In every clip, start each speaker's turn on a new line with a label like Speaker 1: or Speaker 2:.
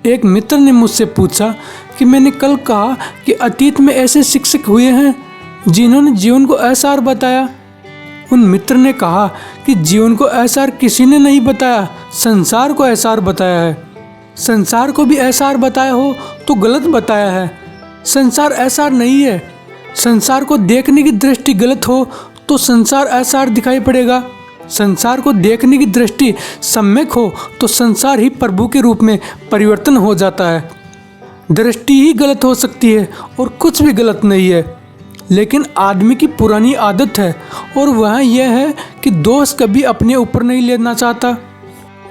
Speaker 1: एक मित्र ने मुझसे पूछा कि मैंने कल कहा कि अतीत में ऐसे शिक्षक हुए हैं जिन्होंने जीवन को असार बताया। उन मित्र ने कहा कि जीवन को असार किसी ने नहीं बताया, संसार को असार बताया है। संसार को भी असार बताया हो तो गलत बताया है। संसार असार नहीं है। संसार को देखने की दृष्टि गलत हो तो संसार असार दिखाई पड़ेगा। संसार को देखने की दृष्टि सम्यक हो तो संसार ही प्रभु के रूप में परिवर्तन हो जाता है। दृष्टि ही गलत हो सकती है और कुछ भी गलत नहीं है, लेकिन आदमी की पुरानी आदत है और वह यह है कि दोष कभी अपने ऊपर नहीं लेना चाहता।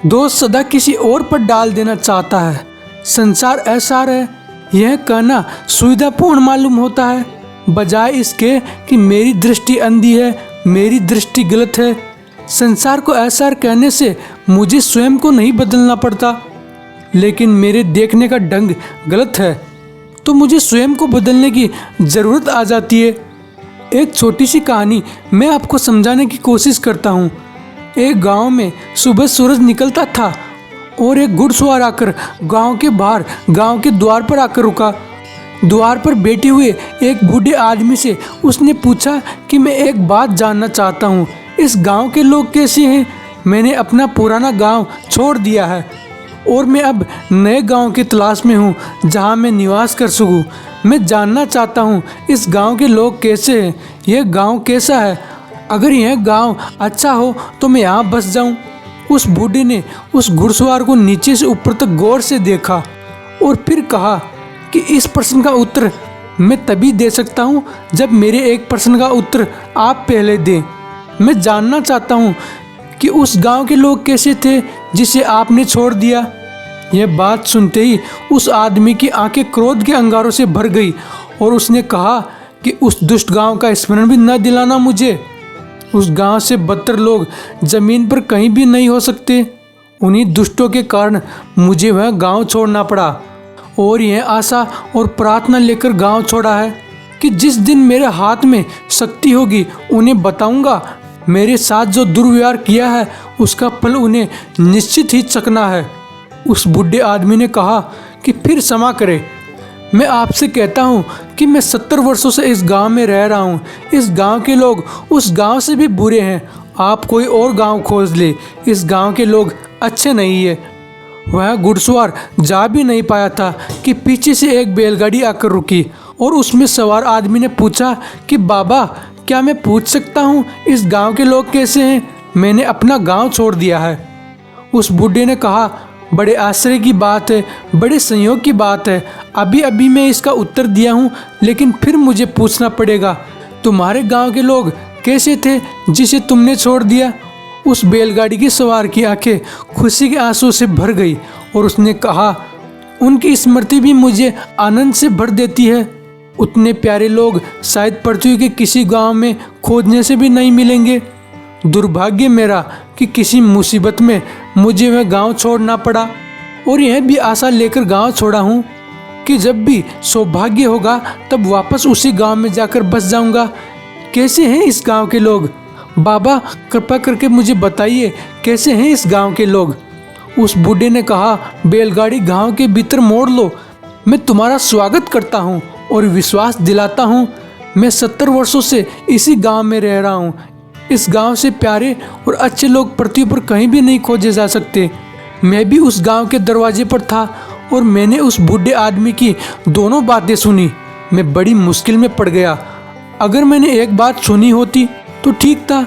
Speaker 1: दोष सदा किसी और पर डाल देना चाहता है। संसार असार है यह कहना सुविधापूर्ण मालूम होता है, बजाय इसके कि मेरी दृष्टि अंधी है, मेरी दृष्टि गलत है। संसार को असार कहने से मुझे स्वयं को नहीं बदलना पड़ता, लेकिन मेरे देखने का ढंग गलत है तो मुझे स्वयं को बदलने की ज़रूरत आ जाती है। एक छोटी सी कहानी मैं आपको समझाने की कोशिश करता हूँ। एक गांव में सुबह सूरज निकलता था और एक घुड़सवार आकर गांव के बाहर गांव के द्वार पर आकर रुका। द्वार पर बैठे हुए एक बूढ़े आदमी से उसने पूछा कि मैं एक बात जानना चाहता हूँ, इस गांव के लोग कैसे हैं? मैंने अपना पुराना गांव छोड़ दिया है और मैं अब नए गांव की तलाश में हूँ जहाँ मैं निवास कर सकूँ। मैं जानना चाहता हूँ इस गांव के लोग कैसे हैं, यह गांव कैसा है। अगर यह गांव अच्छा हो तो मैं यहाँ बस जाऊँ। उस बूढ़े ने उस घुड़सवार को नीचे से ऊपर तक गौर से देखा और फिर कहा कि इस प्रश्न का उत्तर मैं तभी दे सकता हूँ जब मेरे एक प्रश्न का उत्तर आप पहले दें। मैं जानना चाहता हूँ कि उस गांव के लोग कैसे थे जिसे आपने छोड़ दिया। यह बात सुनते ही उस आदमी की आंखें क्रोध के अंगारों से भर गई और उसने कहा कि उस दुष्ट गांव का स्मरण भी न दिलाना मुझे। उस गांव से बदतर लोग जमीन पर कहीं भी नहीं हो सकते। उन्हीं दुष्टों के कारण मुझे वह गांव छोड़ना पड़ा और यह आशा और प्रार्थना लेकर गांव छोड़ा है कि जिस दिन मेरे हाथ में शक्ति होगी उन्हें बताऊंगा। मेरे साथ जो दुर्व्यवहार किया है उसका फल उन्हें निश्चित ही चखना है। उस बूढ़े आदमी ने कहा कि फिर क्षमा करें, मैं आपसे कहता हूँ कि मैं 70 वर्षों से इस गांव में रह रहा हूँ। इस गांव के लोग उस गांव से भी बुरे हैं। आप कोई और गांव खोज ले, इस गांव के लोग अच्छे नहीं है। वह घुड़सवार जा भी नहीं पाया था कि पीछे से एक बैलगाड़ी आकर रुकी और उसमें सवार आदमी ने पूछा कि बाबा, क्या मैं पूछ सकता हूँ इस गांव के लोग कैसे हैं? मैंने अपना गांव छोड़ दिया है। उस बूढ़े ने कहा, बड़े आश्चर्य की बात है, बड़े संयोग की बात है। अभी अभी मैं इसका उत्तर दिया हूँ, लेकिन फिर मुझे पूछना पड़ेगा, तुम्हारे गांव के लोग कैसे थे जिसे तुमने छोड़ दिया? उस बैलगाड़ी के सवार की आंखें खुशी के आंसू से भर गई और उसने कहा, उनकी स्मृति भी मुझे आनंद से भर देती है। उतने प्यारे लोग शायद पृथ्वी के किसी गांव में खोजने से भी नहीं मिलेंगे। दुर्भाग्य मेरा कि किसी मुसीबत में मुझे वह गांव छोड़ना पड़ा और यह भी आशा लेकर गांव छोड़ा हूँ कि जब भी सौभाग्य होगा तब वापस उसी गांव में जाकर बस जाऊंगा। कैसे हैं इस गांव के लोग? बाबा, कृपा करके मुझे बताइए, कैसे हैं इस गांव के लोग? उस बूढ़े ने कहा, बैलगाड़ी गांव के भीतर मोड़ लो। मैं तुम्हारा स्वागत करता हूँ और विश्वास दिलाता हूँ, मैं 70 वर्षों से इसी गांव में रह रहा हूँ। इस गांव से प्यारे और अच्छे लोग पृथ्वी पर कहीं भी नहीं खोजे जा सकते। मैं भी उस गांव के दरवाजे पर था और मैंने उस बूढ़े आदमी की दोनों बातें सुनी। मैं बड़ी मुश्किल में पड़ गया। अगर मैंने एक बात सुनी होती तो ठीक था।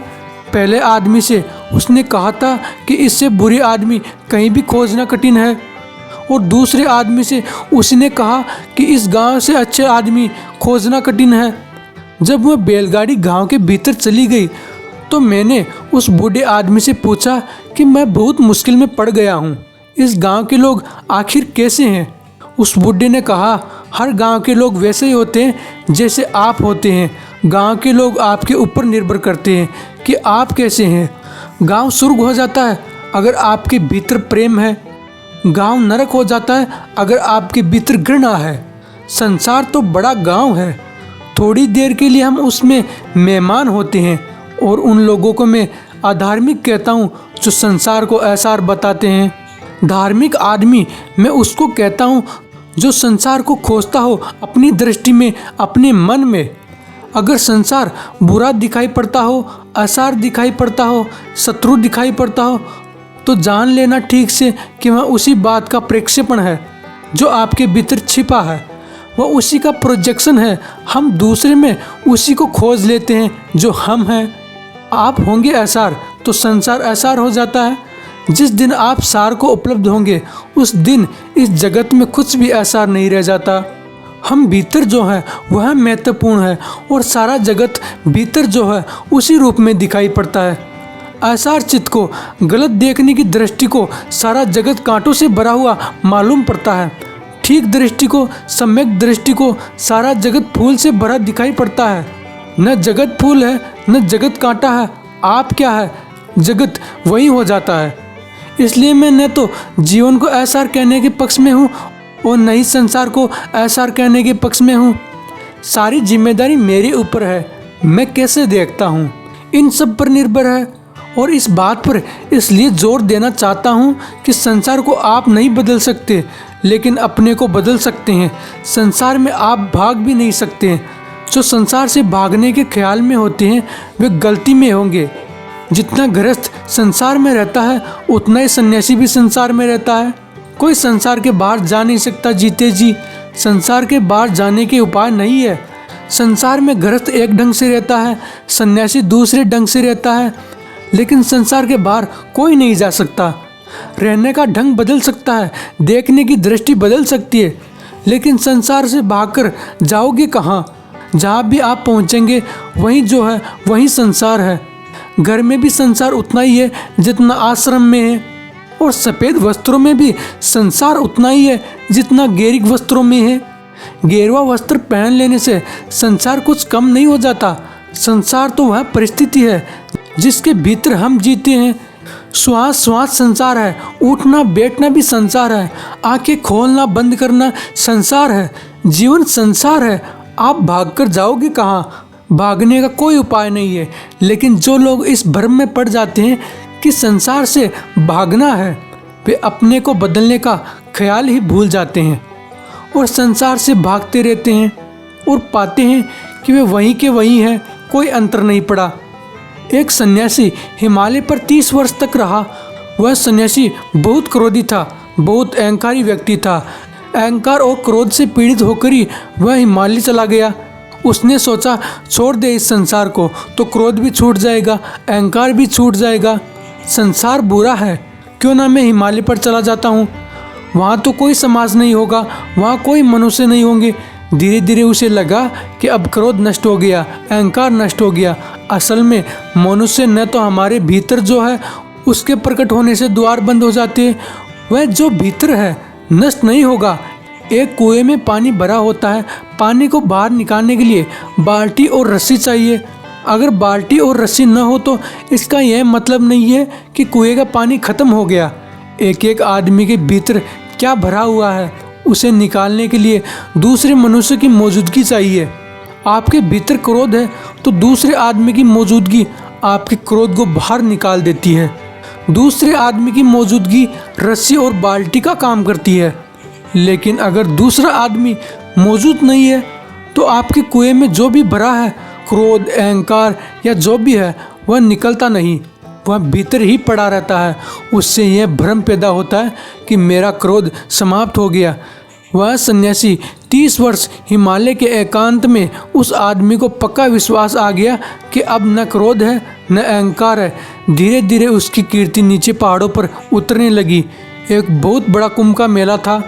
Speaker 1: पहले आदमी से उसने कहा था कि इससे बुरे आदमी कहीं भी खोजना कठिन है, और दूसरे आदमी से उसने कहा कि इस गांव से अच्छे आदमी खोजना कठिन है। जब वह बैलगाड़ी गांव के भीतर चली गई तो मैंने उस बूढ़े आदमी से पूछा कि मैं बहुत मुश्किल में पड़ गया हूँ, इस गांव के लोग आखिर कैसे हैं? उस बूढ़े ने कहा, हर गांव के लोग वैसे ही होते हैं जैसे आप होते हैं। गांव के लोग आपके ऊपर निर्भर करते हैं कि आप कैसे हैं। गांव स्वर्ग हो जाता है अगर आपके भीतर प्रेम है। गांव नरक हो जाता है अगर आपके भीतर घृणा है। संसार तो बड़ा गांव है, थोड़ी देर के लिए हम उसमें मेहमान होते हैं और उन लोगों को मैं अधार्मिक कहता हूँ जो संसार को असार बताते हैं। धार्मिक आदमी मैं उसको कहता हूँ जो संसार को खोजता हो अपनी दृष्टि में, अपने मन में। अगर संसार बुरा दिखाई पड़ता हो, असार दिखाई पड़ता हो, शत्रु दिखाई पड़ता हो, तो जान लेना ठीक से कि वह उसी बात का प्रेक्षेपण है जो आपके भीतर छिपा है। वह उसी का प्रोजेक्शन है। हम दूसरे में उसी को खोज लेते हैं जो हम हैं। आप होंगे असार तो संसार असार हो जाता है। जिस दिन आप सार को उपलब्ध होंगे उस दिन इस जगत में कुछ भी असार नहीं रह जाता। हम भीतर जो है वह महत्वपूर्ण है और सारा जगत भीतर जो है उसी रूप में दिखाई पड़ता है। असार चित्त को, गलत देखने की दृष्टि को सारा जगत कांटों से भरा हुआ मालूम पड़ता है। ठीक दृष्टि को, सम्यक दृष्टि को सारा जगत फूल से भरा दिखाई पड़ता है। न जगत फूल है न जगत कांटा है। आप क्या है, जगत वही हो जाता है। इसलिए मैं न तो जीवन को असार कहने के पक्ष में हूँ और न ही संसार को असार कहने के पक्ष में हूँ। सारी जिम्मेदारी मेरे ऊपर है। मैं कैसे देखता हूँ इन सब पर निर्भर है। और इस बात पर इसलिए जोर देना चाहता हूँ कि संसार को आप नहीं बदल सकते, लेकिन अपने को बदल सकते हैं। संसार में आप भाग भी नहीं सकते। जो संसार से भागने के ख्याल में होते हैं वे गलती में होंगे। जितना गृहस्थ संसार में रहता है उतना ही सन्यासी भी संसार में रहता है। कोई संसार के बाहर जा नहीं सकता जीते जी। संसार के बाहर जाने के उपाय नहीं है। संसार में गृहस्थ एक ढंग से रहता है, सन्यासी दूसरे ढंग से रहता है, लेकिन संसार के बाहर कोई नहीं जा सकता। रहने का ढंग बदल सकता है, देखने की दृष्टि बदल सकती है, लेकिन संसार से भागकर जाओगे कहाँ? जहाँ भी आप पहुँचेंगे वहीं जो है वहीं संसार है। घर में भी संसार उतना ही है जितना आश्रम में है, और सफ़ेद वस्त्रों में भी संसार उतना ही है जितना गेरिक वस्त्रों में है। गेरुआ वस्त्र पहन लेने से संसार कुछ कम नहीं हो जाता। संसार तो वह परिस्थिति है जिसके भीतर हम जीते हैं। श्वास श्वास संसार है, उठना बैठना भी संसार है, आंखें खोलना बंद करना संसार है, जीवन संसार है। आप भागकर जाओगे कहाँ? भागने का कोई उपाय नहीं है। लेकिन जो लोग इस भ्रम में पड़ जाते हैं कि संसार से भागना है, वे अपने को बदलने का ख्याल ही भूल जाते हैं और संसार से भागते रहते हैं और पाते हैं कि वे वहीं के वहीं हैं, कोई अंतर नहीं पड़ा। एक सन्यासी हिमालय पर 30 वर्ष तक रहा। वह सन्यासी बहुत क्रोधी था, बहुत अहंकारी व्यक्ति था। अहंकार और क्रोध से पीड़ित होकर ही वह हिमालय चला गया। उसने सोचा छोड़ दे इस संसार को तो क्रोध भी छूट जाएगा, अहंकार भी छूट जाएगा। संसार बुरा है, क्यों ना मैं हिमालय पर चला जाता हूँ। वहाँ तो कोई समाज नहीं होगा, वहाँ कोई मनुष्य नहीं होंगे। धीरे धीरे उसे लगा कि अब क्रोध नष्ट हो गया, अहंकार नष्ट हो गया। असल में मनुष्य न तो हमारे भीतर जो है उसके प्रकट होने से द्वार बंद हो जाते हैं, वह जो भीतर है नष्ट नहीं होगा। एक कुएं में पानी भरा होता है, पानी को बाहर निकालने के लिए बाल्टी और रस्सी चाहिए। अगर बाल्टी और रस्सी न हो तो इसका यह मतलब नहीं है कि कुएं का पानी खत्म हो गया। एक एक आदमी के भीतर क्या भरा हुआ है उसे निकालने के लिए दूसरे मनुष्य की मौजूदगी चाहिए। आपके भीतर क्रोध है तो दूसरे आदमी की मौजूदगी आपके क्रोध को बाहर निकाल देती है। दूसरे आदमी की मौजूदगी रस्सी और बाल्टी का काम करती है। लेकिन अगर दूसरा आदमी मौजूद नहीं है तो आपके कुएं में जो भी भरा है, क्रोध, अहंकार या जो भी है, वह निकलता नहीं, वह भीतर ही पड़ा रहता है। उससे यह भ्रम पैदा होता है कि मेरा क्रोध समाप्त हो गया। वह सन्यासी 30 वर्ष हिमालय के एकांत में उस आदमी को पक्का विश्वास आ गया कि अब न क्रोध है न अहंकार है। धीरे धीरे उसकी कीर्ति नीचे पहाड़ों पर उतरने लगी। एक बहुत बड़ा कुंभ का मेला था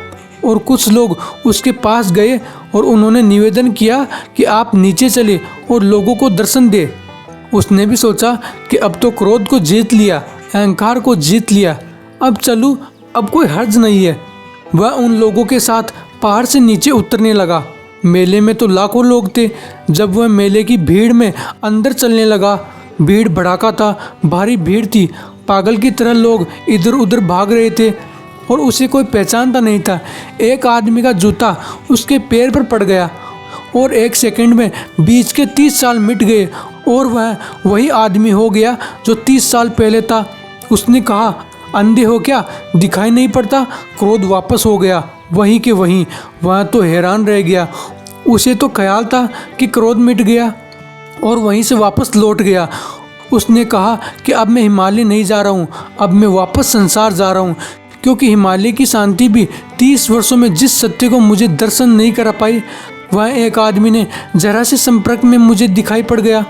Speaker 1: और कुछ लोग उसके पास गए और उन्होंने निवेदन किया कि आप नीचे चले और लोगों को दर्शन दे। उसने भी सोचा कि अब तो क्रोध को जीत लिया, अहंकार को जीत लिया, अब चलूँ, अब कोई हर्ज नहीं है। वह उन लोगों के साथ पहाड़ से नीचे उतरने लगा। मेले में तो लाखों लोग थे। जब वह मेले की भीड़ में अंदर चलने लगा, भीड़ भड़ाका था, भारी भीड़ थी। पागल की तरह लोग इधर उधर भाग रहे थे और उसे कोई पहचानता नहीं था। एक आदमी का जूता उसके पैर पर पड़ गया और एक सेकंड में बीच के 30 साल मिट गए और वह वही आदमी हो गया जो 30 साल पहले था। उसने कहा, अंधे हो क्या, दिखाई नहीं पड़ता? क्रोध वापस हो गया वहीं के वहीं। वह तो हैरान रह गया। उसे तो ख्याल था कि क्रोध मिट गया और वहीं से वापस लौट गया। उसने कहा कि अब मैं हिमालय नहीं जा रहा हूँ, अब मैं वापस संसार जा रहा हूँ, क्योंकि हिमालय की शांति भी 30 वर्षों में जिस सत्य को मुझे दर्शन नहीं करा पाई, वह एक आदमी ने जरा से संपर्क में मुझे दिखाई पड़ गया।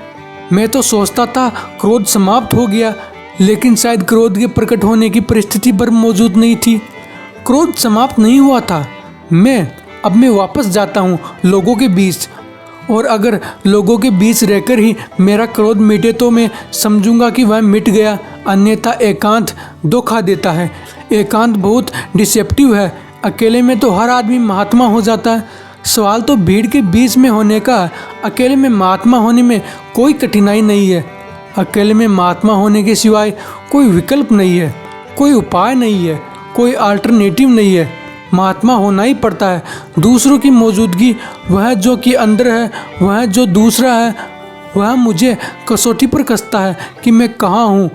Speaker 1: मैं तो सोचता था क्रोध समाप्त हो गया, लेकिन शायद क्रोध के प्रकट होने की परिस्थिति पर मौजूद नहीं थी। क्रोध समाप्त नहीं हुआ था। अब मैं वापस जाता हूँ लोगों के बीच, और अगर लोगों के बीच रहकर ही मेरा क्रोध मिटे तो मैं समझूंगा कि वह मिट गया, अन्यथा एकांत धोखा देता है। एकांत बहुत डिसेप्टिव है। अकेले में तो हर आदमी महात्मा हो जाता है। सवाल तो भीड़ के बीच में होने का है। अकेले में महात्मा होने में कोई कठिनाई नहीं है। अकेले में महात्मा होने के सिवाय कोई विकल्प नहीं है, कोई उपाय नहीं है, कोई अल्टरनेटिव नहीं है। महात्मा होना ही पड़ता है। दूसरों की मौजूदगी, वह जो कि अंदर है, वह जो दूसरा है, वह मुझे कसौटी पर कसता है कि मैं कहाँ हूँ।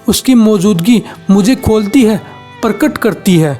Speaker 1: उसकी मौजूदगी मुझे खोलती है, प्रकट करती है।